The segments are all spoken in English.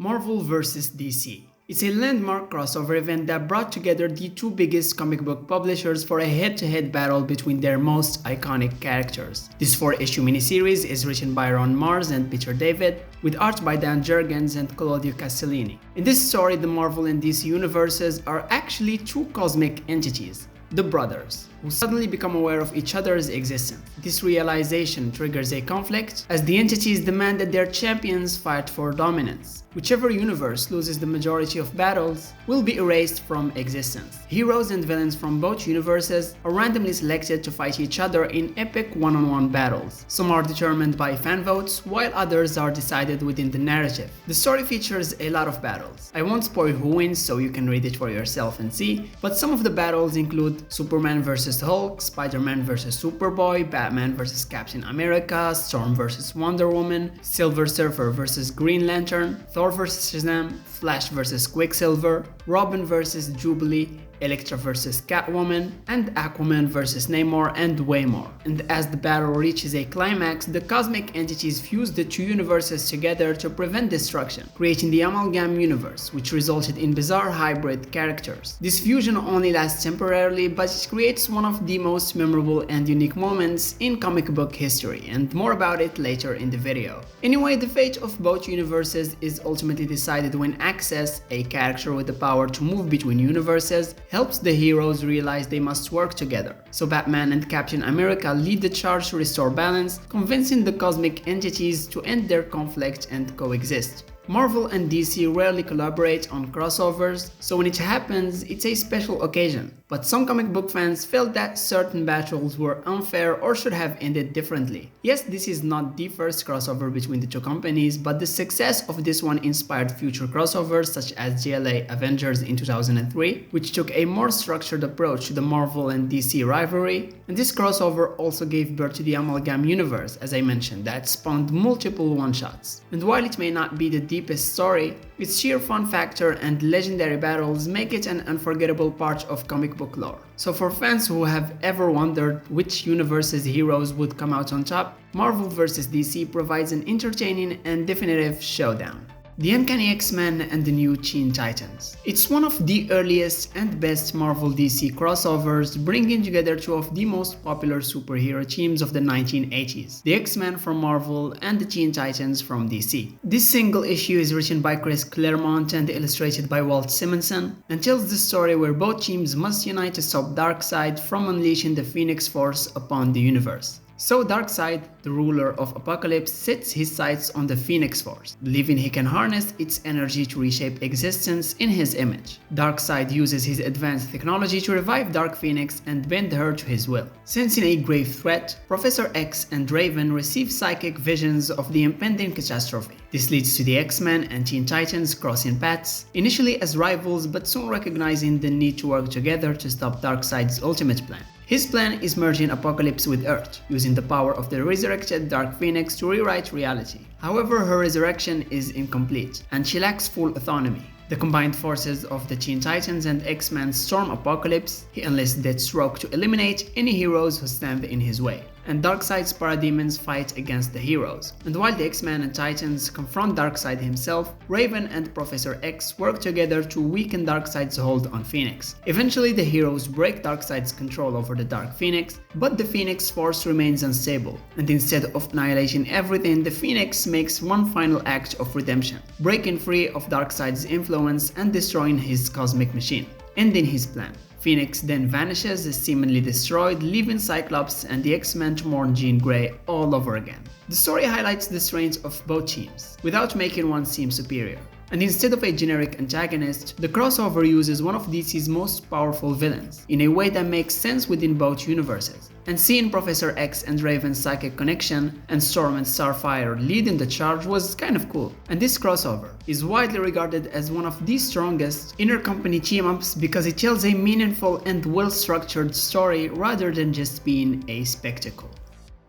Marvel vs. DC. It's a landmark crossover event that brought together the two biggest comic book publishers for a head-to-head battle between their most iconic characters. This 4-issue miniseries is written by Ron Marz and Peter David, with art by Dan Jurgens and Claudio Castellini. In this story, the Marvel and DC universes are actually two cosmic entities, the brothers, who suddenly become aware of each other's existence. This realization triggers a conflict, as the entities demand that their champions fight for dominance. Whichever universe loses the majority of battles will be erased from existence. Heroes and villains from both universes are randomly selected to fight each other in epic one-on-one battles. Some are determined by fan votes, while others are decided within the narrative. The story features a lot of battles. I won't spoil who wins, so you can read it for yourself and see, but some of the battles include Superman vs. Hulk, Spider-Man vs. Superboy, Batman vs. Captain America, Storm vs. Wonder Woman, Silver Surfer vs. Green Lantern, Thor vs. Shazam, Flash vs. Quicksilver, Robin vs. Jubilee, Elektra vs. Catwoman, and Aquaman vs. Namor, and way more. And as the battle reaches a climax, the cosmic entities fuse the two universes together to prevent destruction, creating the Amalgam Universe, which resulted in bizarre hybrid characters. This fusion only lasts temporarily, but it creates one of the most memorable and unique moments in comic book history, and more about it later in the video. Anyway, the fate of both universes is ultimately decided when Access, a character with the power to move between universes, helps the heroes realize they must work together. So Batman and Captain America lead the charge to restore balance, convincing the cosmic entities to end their conflict and coexist. Marvel and DC rarely collaborate on crossovers, so when it happens, it's a special occasion. But some comic book fans felt that certain battles were unfair or should have ended differently. Yes, this is not the first crossover between the two companies, but the success of this one inspired future crossovers such as GLA Avengers in 2003, which took a more structured approach to the Marvel and DC rivalry. And this crossover also gave birth to the Amalgam Universe, as I mentioned, that spawned multiple one-shots. And while it may not be the deepest story, its sheer fun factor and legendary battles make it an unforgettable part of comic book lore. So for fans who have ever wondered which universe's heroes would come out on top, Marvel vs. DC provides an entertaining and definitive showdown. The Uncanny X-Men and the New Teen Titans. It's one of the earliest and best Marvel DC crossovers, bringing together two of the most popular superhero teams of the 1980s, the X-Men from Marvel and the Teen Titans from DC. This single issue is written by Chris Claremont and illustrated by Walt Simonson, and tells the story where both teams must unite to stop Darkseid from unleashing the Phoenix Force upon the universe. So Darkseid, the ruler of Apocalypse, sets his sights on the Phoenix Force, believing he can harness its energy to reshape existence in his image. Darkseid uses his advanced technology to revive Dark Phoenix and bend her to his will. Sensing a grave threat, Professor X and Raven receive psychic visions of the impending catastrophe. This leads to the X-Men and Teen Titans crossing paths, initially as rivals but soon recognizing the need to work together to stop Darkseid's ultimate plan. His plan is merging Apocalypse with Earth, using the power of the resurrected Dark Phoenix to rewrite reality. However, her resurrection is incomplete, and she lacks full autonomy. The combined forces of the Teen Titans and X-Men storm Apocalypse. He enlists Deathstroke to eliminate any heroes who stand in his way, and Darkseid's parademons fight against the heroes. And while the X-Men and Titans confront Darkseid himself, Raven and Professor X work together to weaken Darkseid's hold on Phoenix. Eventually, the heroes break Darkseid's control over the Dark Phoenix, but the Phoenix Force remains unstable, and instead of annihilating everything, the Phoenix makes one final act of redemption, breaking free of Darkseid's influence and destroying his cosmic machine, ending his plan. Phoenix then vanishes, is seemingly destroyed, leaving Cyclops and the X-Men to mourn Jean Grey all over again. The story highlights the strengths of both teams, without making one seem superior. And instead of a generic antagonist, the crossover uses one of DC's most powerful villains, in a way that makes sense within both universes. And seeing Professor X and Raven's psychic connection, and Storm and Starfire leading the charge was kind of cool. And this crossover is widely regarded as one of the strongest inter-company team-ups because it tells a meaningful and well-structured story rather than just being a spectacle.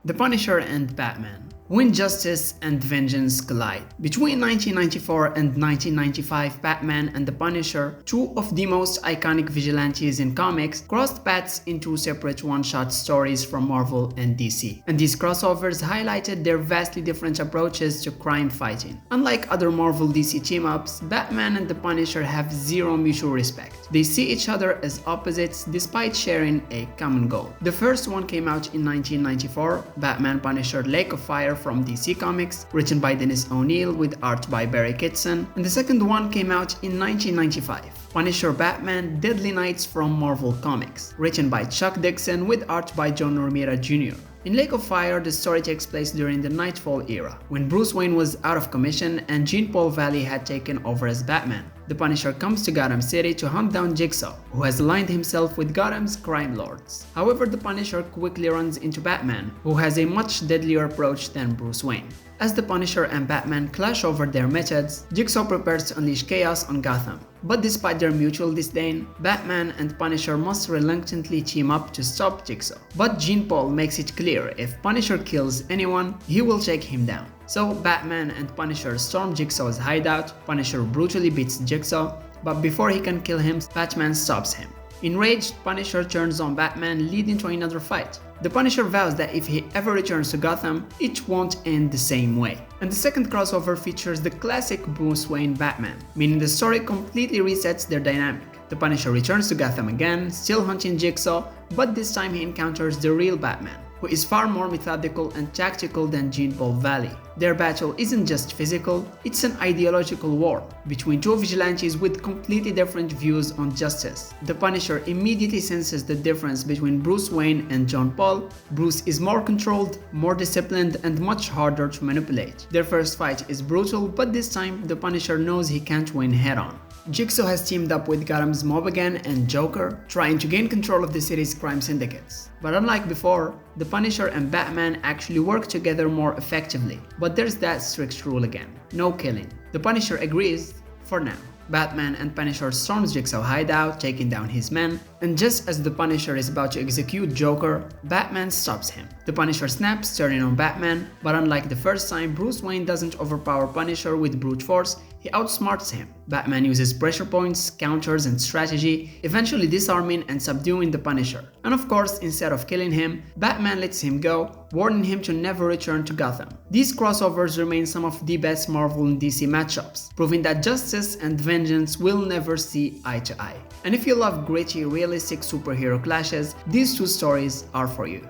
The Punisher and Batman. when justice and vengeance collide. Between 1994 and 1995, Batman and the Punisher, two of the most iconic vigilantes in comics, crossed paths in two separate one-shot stories from Marvel and DC. And these crossovers highlighted their vastly different approaches to crime fighting. Unlike other Marvel DC team-ups, Batman and the Punisher have zero mutual respect. They see each other as opposites despite sharing a common goal. The first one came out in 1994, Batman Punisher Lake of Fire from DC Comics, written by Dennis O'Neil with art by Barry Kitson, and the second one came out in 1995, Punisher Batman Deadly Nights from Marvel Comics, written by Chuck Dixon with art by John Romita Jr. In Lake of Fire, the story takes place during the Nightfall era, when Bruce Wayne was out of commission and Jean-Paul Valley had taken over as Batman. The Punisher comes to Gotham City to hunt down Jigsaw, who has aligned himself with Gotham's crime lords. However, the Punisher quickly runs into Batman, who has a much deadlier approach than Bruce Wayne. As the Punisher and Batman clash over their methods, Jigsaw prepares to unleash chaos on Gotham. But despite their mutual disdain, Batman and Punisher must reluctantly team up to stop Jigsaw. But Jean-Paul makes it clear if Punisher kills anyone, he will take him down. So Batman and Punisher storm Jigsaw's hideout. Punisher brutally beats Jigsaw, but before he can kill him, Batman stops him. Enraged, Punisher turns on Batman, leading to another fight. The Punisher vows that if he ever returns to Gotham, it won't end the same way. And the second crossover features the classic Bruce Wayne Batman, meaning the story completely resets their dynamic. The Punisher returns to Gotham again, still hunting Jigsaw, but this time he encounters the real Batman, who is far more methodical and tactical than Jean-Paul Valley. Their battle isn't just physical, it's an ideological war between two vigilantes with completely different views on justice. The Punisher immediately senses the difference between Bruce Wayne and John Paul. Bruce is more controlled, more disciplined, and much harder to manipulate. Their first fight is brutal, but this time the Punisher knows he can't win head-on. Jigsaw has teamed up with Gotham's Mob again and Joker, trying to gain control of the city's crime syndicates. But unlike before, the Punisher and Batman actually work together more effectively. But there's that strict rule again: no killing. The Punisher agrees, for now. Batman and Punisher storms Jigsaw's hideout, taking down his men, and just as the Punisher is about to execute Joker, Batman stops him. The Punisher snaps, turning on Batman, but unlike the first time, Bruce Wayne doesn't overpower Punisher with brute force, he outsmarts him. Batman uses pressure points, counters, and strategy, eventually disarming and subduing the Punisher. And of course, instead of killing him, Batman lets him go, warning him to never return to Gotham. These crossovers remain some of the best Marvel and DC matchups, proving that justice and vengeance will never see eye to eye. And if you love gritty, realistic superhero clashes, these two stories are for you.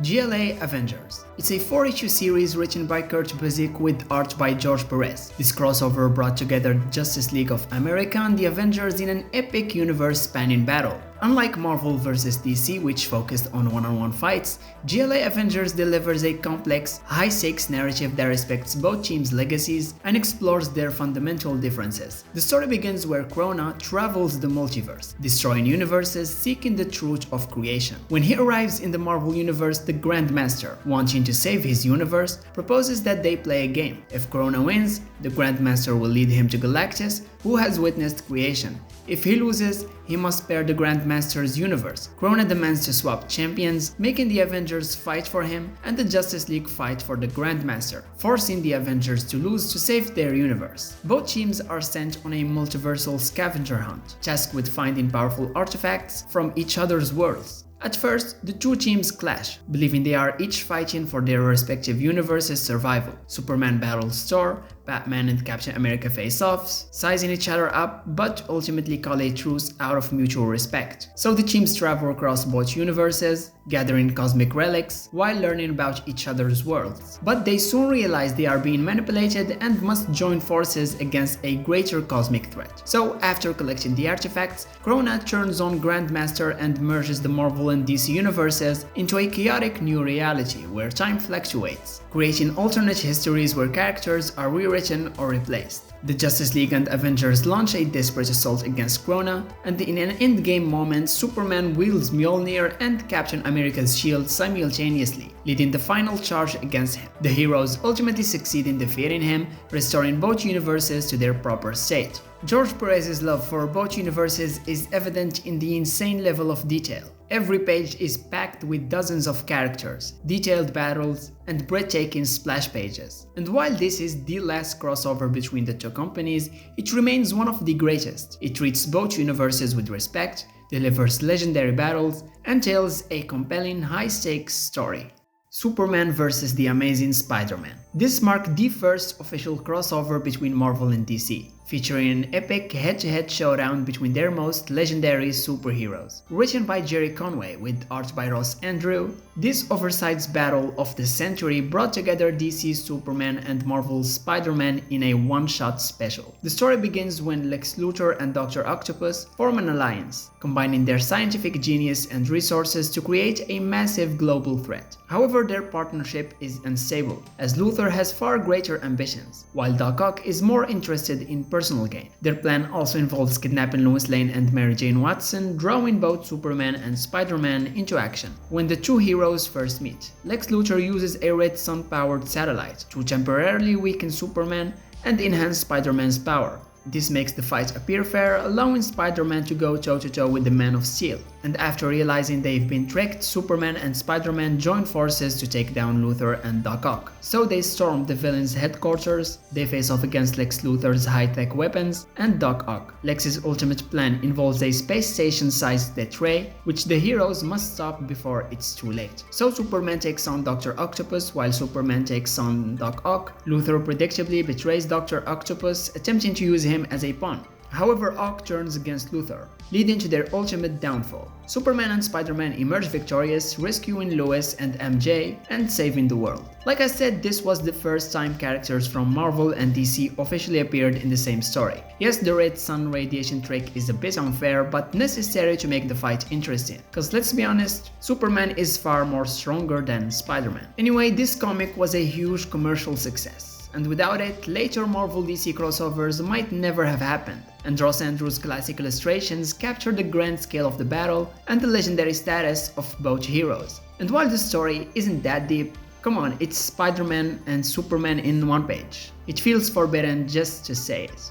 GLA Avengers. It's a 4-issue series written by Kurt Busiek with art by George Perez. This crossover brought together the Justice League of America and the Avengers in an epic universe-spanning battle. Unlike Marvel vs. DC, which focused on one-on-one fights, GLA Avengers delivers a complex, high-stakes narrative that respects both teams' legacies and explores their fundamental differences. The story begins where Krona travels the multiverse, destroying universes, seeking the truth of creation. When he arrives in the Marvel universe, the Grandmaster, wanting to save his universe, proposes that they play a game. If Krona wins, the Grandmaster will lead him to Galactus, who has witnessed creation. If he loses, he must spare the Grandmaster's universe. Krona demands to swap champions, making the Avengers fight for him and the Justice League fight for the Grandmaster, forcing the Avengers to lose to save their universe. Both teams are sent on a multiversal scavenger hunt, tasked with finding powerful artifacts from each other's worlds. At first, the two teams clash, believing they are each fighting for their respective universe's survival. Superman battles Thor, Batman and Captain America face off, sizing each other up, but ultimately call a truce out of mutual respect. So the teams travel across both universes, gathering cosmic relics, while learning about each other's worlds. But they soon realize they are being manipulated and must join forces against a greater cosmic threat. So after collecting the artifacts, Krona turns on Grandmaster and merges the Marvel and DC universes into a chaotic new reality where time fluctuates, creating alternate histories where characters are rewritten or replaced. The Justice League and Avengers launch a desperate assault against Krona, and in an endgame moment, Superman wields Mjolnir and Captain America's shield simultaneously, leading the final charge against him. The heroes ultimately succeed in defeating him, restoring both universes to their proper state. George Perez's love for both universes is evident in the insane level of detail. Every page is packed with dozens of characters, detailed battles, and breathtaking splash pages. And while this is the last crossover between the two companies, it remains one of the greatest. It treats both universes with respect, delivers legendary battles, and tells a compelling high-stakes story. Superman vs. The Amazing Spider-Man. This marked the first official crossover between Marvel and DC, featuring an epic head-to-head showdown between their most legendary superheroes. Written by Jerry Conway with art by Ross Andru, this oversized battle of the century brought together DC's Superman and Marvel's Spider-Man in a one-shot special. The story begins when Lex Luthor and Dr. Octopus form an alliance, combining their scientific genius and resources to create a massive global threat. However, their partnership is unstable, as Luthor has far greater ambitions, while Doc Ock is more interested in personal gain. Their plan also involves kidnapping Lois Lane and Mary Jane Watson, drawing both Superman and Spider-Man into action. When the two heroes first meet, Lex Luthor uses a red sun-powered satellite to temporarily weaken Superman and enhance Spider-Man's power. This makes the fight appear fair, allowing Spider-Man to go toe-to-toe with the Man of Steel. And after realizing they've been tricked, Superman and Spider-Man join forces to take down Luthor and Doc Ock. So they storm the villain's headquarters, they face off against Lex Luthor's high-tech weapons and Doc Ock. Lex's ultimate plan involves a space station-sized death ray, which the heroes must stop before it's too late. So Superman takes on Dr. Octopus while Superman takes on Doc Ock. Luthor predictably betrays Dr. Octopus, attempting to use him as a pawn. However, Ock turns against Luthor, leading to their ultimate downfall. Superman and Spider-Man emerge victorious, rescuing Lois and MJ and saving the world. Like I said, this was the first time characters from Marvel and DC officially appeared in the same story. Yes, the red sun radiation trick is a bit unfair, but necessary to make the fight interesting. Cause let's be honest, Superman is far more stronger than Spider-Man. Anyway, this comic was a huge commercial success, and without it, later Marvel DC crossovers might never have happened. And Ross Andru's classic illustrations capture the grand scale of the battle and the legendary status of both heroes. And while the story isn't that deep, come on, it's Spider-Man and Superman in one page. It feels forbidden just to say it.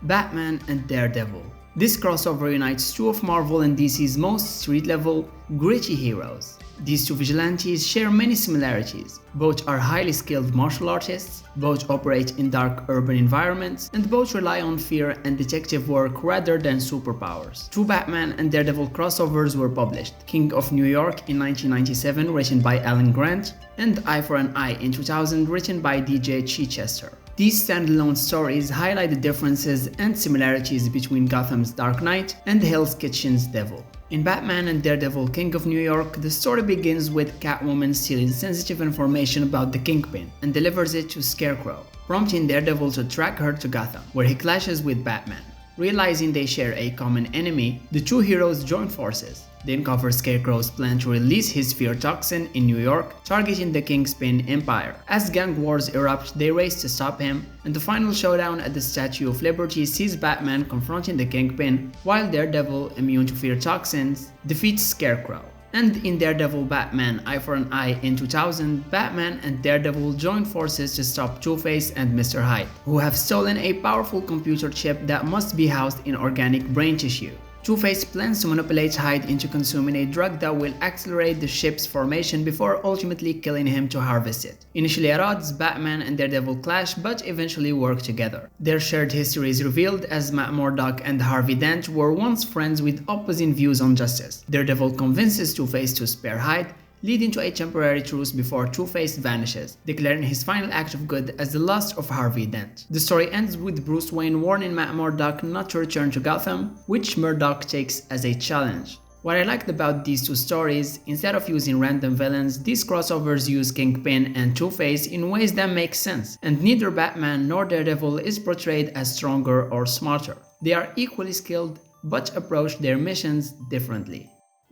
Batman and Daredevil. This crossover unites two of Marvel and DC's most street-level, gritty heroes. These two vigilantes share many similarities. Both are highly skilled martial artists, both operate in dark urban environments, and both rely on fear and detective work rather than superpowers. Two Batman and Daredevil crossovers were published: King of New York in 1997, written by Alan Grant, and Eye for an Eye in 2000, written by DJ Chichester. These standalone stories highlight the differences and similarities between Gotham's Dark Knight and Hell's Kitchen's Devil. In Batman and Daredevil King of New York, the story begins with Catwoman stealing sensitive information about the Kingpin and delivers it to Scarecrow, prompting Daredevil to track her to Gotham, where he clashes with Batman. Realizing they share a common enemy, the two heroes join forces. They uncover Scarecrow's plan to release his fear toxin in New York, targeting the Kingpin Empire. As gang wars erupt, they race to stop him, and the final showdown at the Statue of Liberty sees Batman confronting the Kingpin, while Daredevil, immune to fear toxins, defeats Scarecrow. And in Daredevil Batman Eye for an Eye in 2000, Batman and Daredevil join forces to stop Two-Face and Mr. Hyde, who have stolen a powerful computer chip that must be housed in organic brain tissue. Two-Face plans to manipulate Hyde into consuming a drug that will accelerate the ship's formation before ultimately killing him to harvest it. Initially at odds, Batman and Daredevil clash but eventually work together. Their shared history is revealed as Matt Murdock and Harvey Dent were once friends with opposing views on justice. Daredevil convinces Two-Face to spare Hyde, leading to a temporary truce before Two-Face vanishes, declaring his final act of good as the loss of Harvey Dent. The story ends with Bruce Wayne warning Matt Murdock not to return to Gotham, which Murdock takes as a challenge. What I liked about these two stories, instead of using random villains, these crossovers use Kingpin and Two-Face in ways that make sense, and neither Batman nor Daredevil is portrayed as stronger or smarter. They are equally skilled, but approach their missions differently.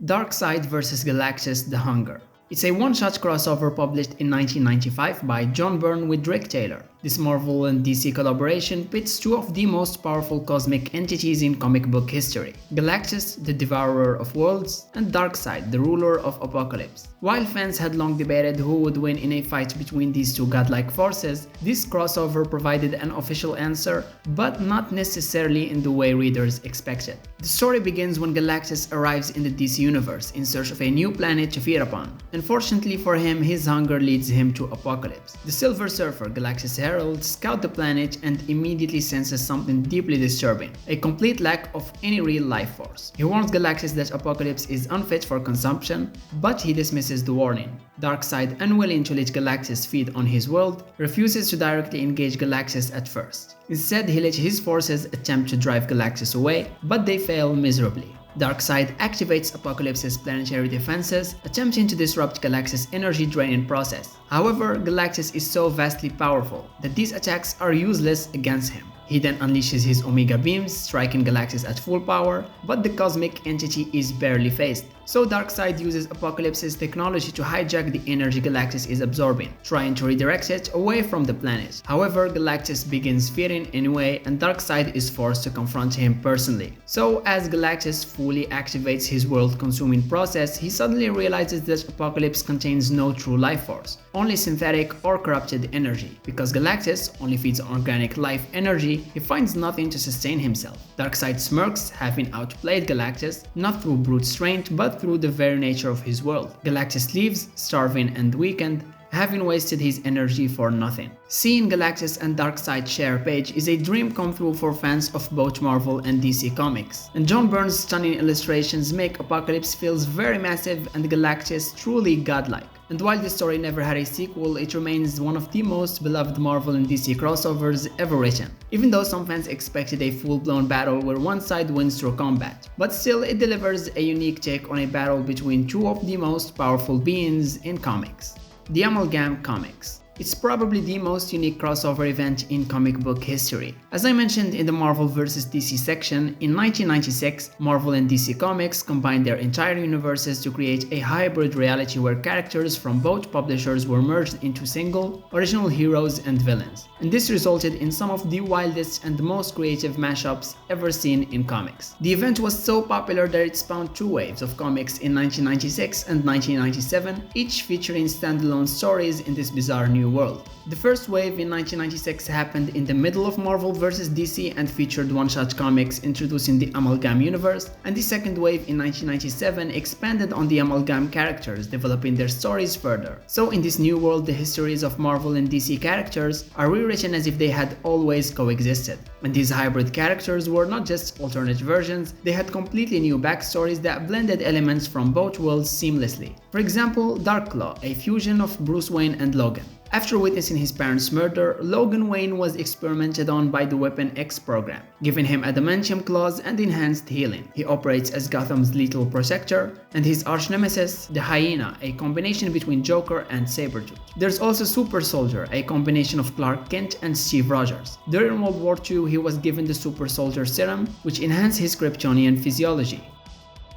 Darkseid vs. Galactus: The Hunger. It's a one-shot crossover published in 1995 by John Byrne with Rick Taylor. This Marvel and DC collaboration pits two of the most powerful cosmic entities in comic book history: Galactus, the Devourer of Worlds, and Darkseid, the ruler of Apocalypse. While fans had long debated who would win in a fight between these two godlike forces, this crossover provided an official answer, but not necessarily in the way readers expected. The story begins when Galactus arrives in the DC universe in search of a new planet to feed upon. Unfortunately for him, his hunger leads him to Apocalypse. The Silver Surfer, Galactus' herald, scouts the planet and immediately senses something deeply disturbing: a complete lack of any real life force. He warns Galactus that Apocalypse is unfit for consumption, but he dismisses the warning. Darkseid, unwilling to let Galactus feed on his world, refuses to directly engage Galactus at first. Instead, he lets his forces attempt to drive Galactus away, but they fail miserably. Darkseid activates Apocalypse's planetary defenses, attempting to disrupt Galactus' energy draining process. However, Galactus is so vastly powerful that these attacks are useless against him. He then unleashes his Omega beams, striking Galactus at full power, but the cosmic entity is barely phased. So Darkseid uses Apocalypse's technology to hijack the energy Galactus is absorbing, trying to redirect it away from the planet. However, Galactus begins fearing anyway, and Darkseid is forced to confront him personally. So as Galactus fully activates his world-consuming process, he suddenly realizes that Apocalypse contains no true life force, only synthetic or corrupted energy. Because Galactus only feeds on organic life energy, he finds nothing to sustain himself. Darkseid smirks, having outplayed Galactus, not through brute strength, but through the very nature of his world. Galactus leaves, starving and weakened, having wasted his energy for nothing. Seeing Galactus and Darkseid share a page is a dream come true for fans of both Marvel and DC Comics. And John Byrne's stunning illustrations make Apocalypse feels very massive and Galactus truly godlike. And while the story never had a sequel, it remains one of the most beloved Marvel and DC crossovers ever written, even though some fans expected a full-blown battle where one side wins through combat. But still, it delivers a unique take on a battle between two of the most powerful beings in comics. The Amalgam Comics. It's probably the most unique crossover event in comic book history. As I mentioned in the Marvel vs. DC section, in 1996, Marvel and DC Comics combined their entire universes to create a hybrid reality where characters from both publishers were merged into single, original heroes and villains. And this resulted in some of the wildest and most creative mashups ever seen in comics. The event was so popular that it spawned two waves of comics in 1996 and 1997, each featuring standalone stories in this bizarre new world. The first wave in 1996 happened in the middle of Marvel vs. DC and featured one-shot comics introducing the Amalgam universe, and the second wave in 1997 expanded on the Amalgam characters, developing their stories further. So in this new world, the histories of Marvel and DC characters are rewritten as if they had always coexisted. And these hybrid characters were not just alternate versions, they had completely new backstories that blended elements from both worlds seamlessly. For example, Darkclaw, a fusion of Bruce Wayne and Logan. After witnessing his parents' murder, Logan Wayne was experimented on by the Weapon X program, giving him adamantium claws and enhanced healing. He operates as Gotham's lethal protector, and his arch-nemesis, the Hyena, a combination between Joker and Sabretooth. There's also Super Soldier, a combination of Clark Kent and Steve Rogers. During World War II, he was given the Super Soldier Serum, which enhanced his Kryptonian physiology.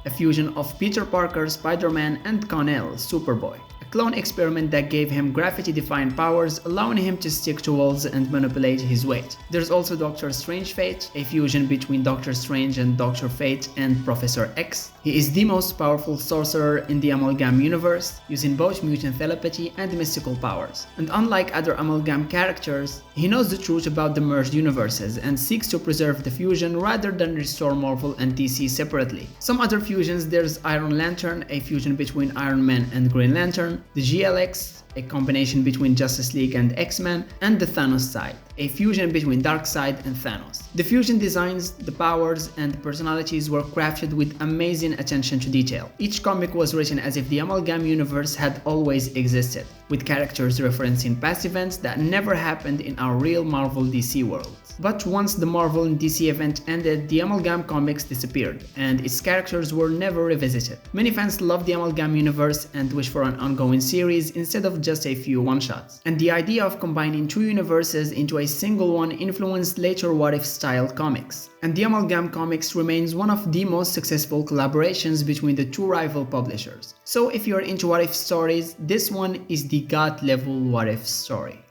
A fusion of Peter Parker, Spider-Man, and Con-El, Superboy. Clone experiment that gave him gravity-defying powers, allowing him to stick to walls and manipulate his weight. There's also Doctor Strange Fate, a fusion between Doctor Strange and Dr. Fate and Professor X. He is the most powerful sorcerer in the Amalgam universe, using both mutant telepathy and mystical powers. And unlike other Amalgam characters, he knows the truth about the merged universes and seeks to preserve the fusion rather than restore Marvel and DC separately. Some other fusions: there's Iron Lantern, a fusion between Iron Man and Green Lantern, the GLX, a combination between Justice League and X-Men, and the Thanos side, a fusion between Darkseid and Thanos. The fusion designs, the powers, and the personalities were crafted with amazing attention to detail. Each comic was written as if the Amalgam universe had always existed, with characters referencing past events that never happened in our real Marvel DC world. But once the Marvel and DC event ended, the Amalgam comics disappeared, and its characters were never revisited. Many fans love the Amalgam universe and wish for an ongoing series instead of just a few one-shots. And the idea of combining two universes into a single one influenced later What If style comics. And the Amalgam comics remains one of the most successful collaborations between the two rival publishers. So if you're into What If stories, this one is the god level What If story.